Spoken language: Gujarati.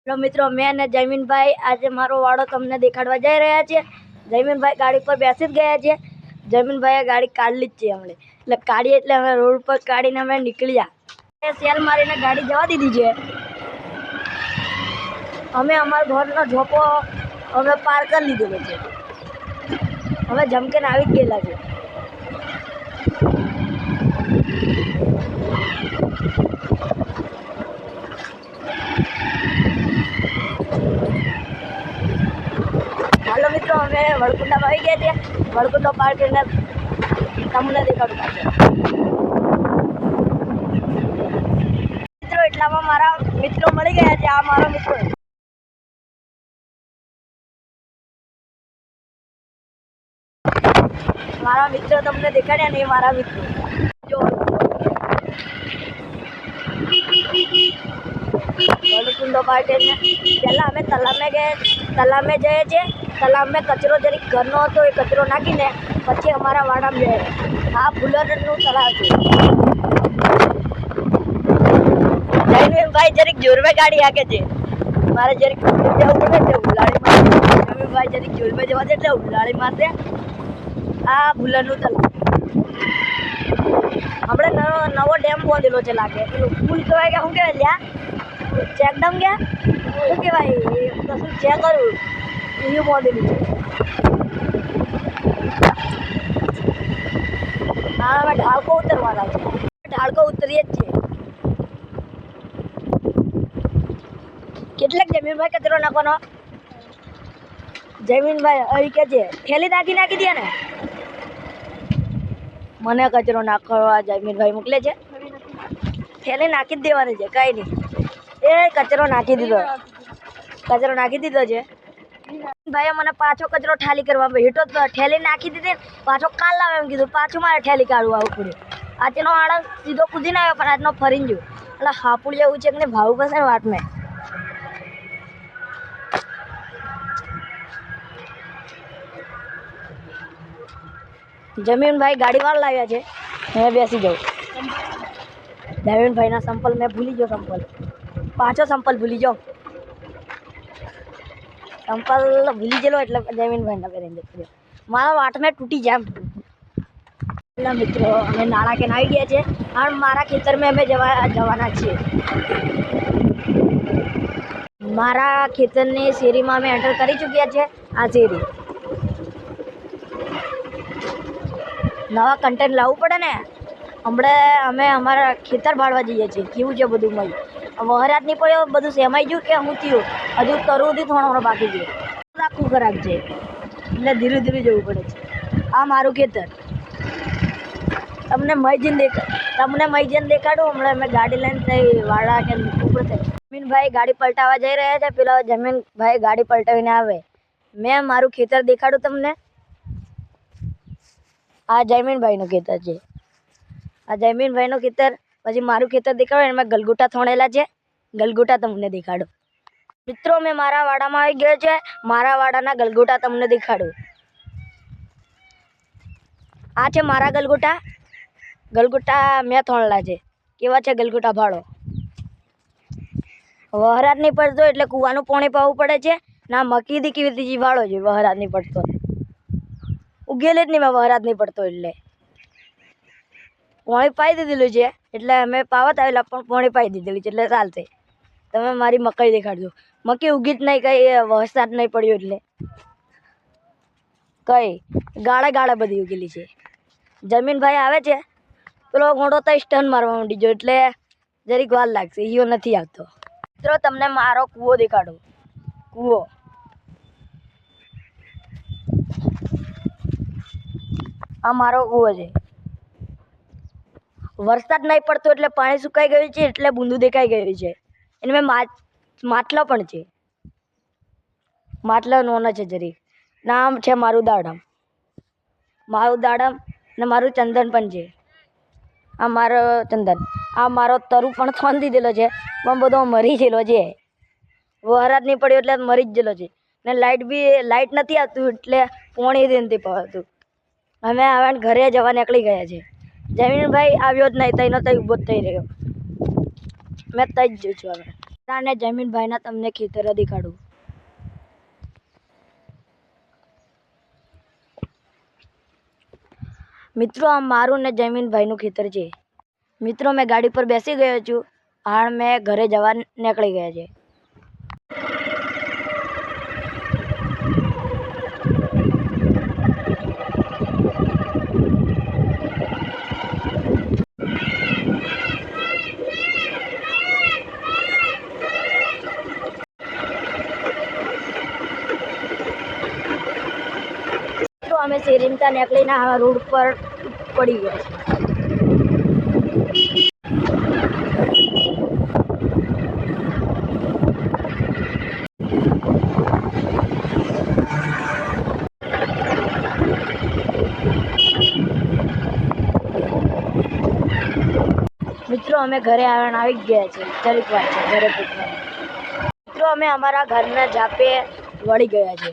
हेलो मित्रों, मैं ने जयमीन भाई आज मारो वाड़ो तमने देखाड़वा जाई रह्या छे। जयमीन भाई गाड़ी पर बेसी ज गया छे। जयमीन भाई गाड़ी काढली ज छे हमणे એટલે કાઢી એટલે અમે રોડ પર કાઢીને અમે નીકળ્યા। સેલ મારીને ગાડી જવા દીધી છે। અમે અમારા ઘરનો ઝોપો હવે પાર કરી લીધેલો છે। હવે જમકેને આવી જ ગયેલા છે। हेलो मित्रों, अमे वड़कुंडा में आई गया छे। वड़कुंडो पार करने तमने देखाडું पाछળ। मित्रों એટલામાં મારા મિત્રો મળી ગયા છે। આ મારો મિત્ર તમને દેખાડ્યા ને, મારા મિત્રો જો વડકુંડો પાર કરીને પહેલા અમે તલાવમાં જઈએ છીએ। તલાવમાં કચરો જરીક ઘરનો હતો એ કચરો નાખીને પછી અમારા વાડામાં જઈએ। આ ફુલરનું તળાવ છે। જયમીનભાઈ જરીક જોરમાં ગાડી હાકે છે। મારે જરીક જવું પડે એટલે ઉલાળી મારે। જયમીનભાઈ જરીક જોરમાં જવા દે એટલે ઉલાળી મારશે। આ ફુલરનું તળાવ આપણે નવો ડેમ બાંધેલો છે લાગે। પેલું પુલ કહેવાય કે શું કહેવાય લ્યા? ચેકડમ કે શું કહેવાય? કશું ચેક કરું એવું બાંધેલું છે। હા, અમે ઢાળકો ઉતરવાના છે। ઢાળકો ઉતરીએ જ છીએ। કેટલાક જમીનભાઈ કચરો નાખવાનો? જમીનભાઈ અહીં કે છે થેલી નાખી દે ને। મને કચરો નાખવા જમીનભાઈ મોકલે છે। થેલી નાખી જ દેવાની છે, કાંઈ નહીં। એ કચરો નાખી દીધો છે। ભાઈએ મને પાછો કચરો ઠાલી કરવા હેઠો ઠેલી નાખી દીધી। પાછો કાલ લાવે એમ કીધું। પાછું મારે ઠેલી કાઢવું આવવું પડ્યું। આજનો આળસ સીધો કૂદીને આવ્યો પણ આજનો ફરીને ગયો। એટલે હાપુડ જેવું છે કે નહીં ભાવું પડશે ને વાટમાં। જમીનભાઈ ગાડી વાર લાવ્યા છે। હવે બેસી જાઉં। જમીનભાઈના સંપલ મેં ભૂલી ગયો। પાછો સંપલ ભૂલી જાઉં। સંપલ ભૂલી ગયેલો એટલે જમીનભાઈના પહેરીને જતો રહ્યો। મારા વાટમાં તૂટી જાય। એટલે મિત્રો અમે નાળા કે આવી ગયા છે અને મારા ખેતરમાં અમે જવાના છીએ। મારા ખેતરની શેરીમાં અમે એન્ટર કરી ચૂક્યા છે। આ શેરી નવા કન્ટેન્ટ લાવવું પડે ને। હમણાં અમે અમારા ખેતર બાળવા જઈએ છીએ। કેવું છે બધું મય વહરાત નહીં પડ્યો, બધું સેમાઈ ગયું કે હું થયું હજુ કરવું હતી થોડો બાકી છે। આખું ખરાબ છે એટલે ધીરે ધીરે જવું પડે છે। આ મારું ખેતર તમને મયજીને દેખાડું। હમણાં અમે ગાડી લઈને થઈ વાળા કે ઉપર થઈ। જમીનભાઈ ગાડી પલટાવવા જઈ રહ્યા છે। પેલા જમીનભાઈ ગાડી પલટાવીને આવે। મેં મારું ખેતર દેખાડું તમને। આ જયમીનભાઈનું ખેતર છે। આ જયમીનભાઈનું ખેતર પછી મારું ખેતર દેખાડો। એમાં ગલગોટા થોણેલા છે। ગલગોટા તમને દેખાડો મિત્રો। મેં મારા વાડામાં આવી ગયો છે। મારા વાડાના ગલગોટા તમને દેખાડો। આ છે મારા ગલગોટા મેં થોણેલા છે। કેવા છે ગલગોટા ભાળો। વહરાત નહીં પડતો એટલે કૂવાનું પાણી પાવું પડે છે। ના મકીથી કેવી રીતે વાળો છે વહરાત નહીં પડતો ઉગેલે જ નહીં। મેં વહરાત નહીં પડતો એટલે પાણી પાઈ દીધેલું છે। એટલે અમે પાવત આવેલા પણ પાણી પાઈ દીધેલું છે એટલે ચાલશે। તમે મારી મકાઈ દેખાડજો। મકાઈ ઉગી જ નહીં, કંઈ વરસાદ નહીં પડ્યો એટલે કંઈ ગાળે બધી ઉગેલી છે। જમીનભાઈ આવે છે। પેલો ઘોડો તો સ્ટન મારવા માંડી ગયો એટલે જરીક વાર લાગશે। ઈયો નથી આવતો। મિત્રો તમને મારો કૂવો દેખાડો। કૂવો આ મારો કૂવો છે। વરસાદ નહીં પડતો એટલે પાણી સુકાઈ ગયું છે એટલે બૂંદું દેખાઈ ગયું છે। એને મેં માટલો પણ છે। માટલો નાનો છે જરીક। નામ છે મારું દાડમ ને મારું ચંદન પણ છે। આ મારો ચંદન। આ મારો તરુ પણ થોન દીધેલો છે પણ બધો મરી ગયેલો છે। વરસાદ નહીં પડ્યો એટલે મરી જ ગયેલો છે। ને લાઇટ નથી આવતું એટલે પાણી નથી પાવતું। અમે હવે ઘરે જવા નીકળી ગયા છે। જમીનભાઈ આવ્યો જ નહીં, તઈનો તઈ ઊભો જ થઈ રહ્યો। મેં તઈ જ જોઉં છું હવે। અને જમીનભાઈના તમને ખેતરો દેખાડું. મિત્રો આ મારું ને જમીનભાઈનું ખેતર છે. મિત્રો મેં ગાડી પર બેસી ગયો છું. હાલ મેં ઘરે જવા નીકળી ગયા છે. અમે શેરીમતા નીકળીને આ રોડ પર પડી ગયા છે. મિત્રો અમે ઘરે આવી ગયા છે. જરીક વાર છે ઘરે પહોંચવા. મિત્રો અમે અમારા ઘરના જાપે વળી ગયા છે.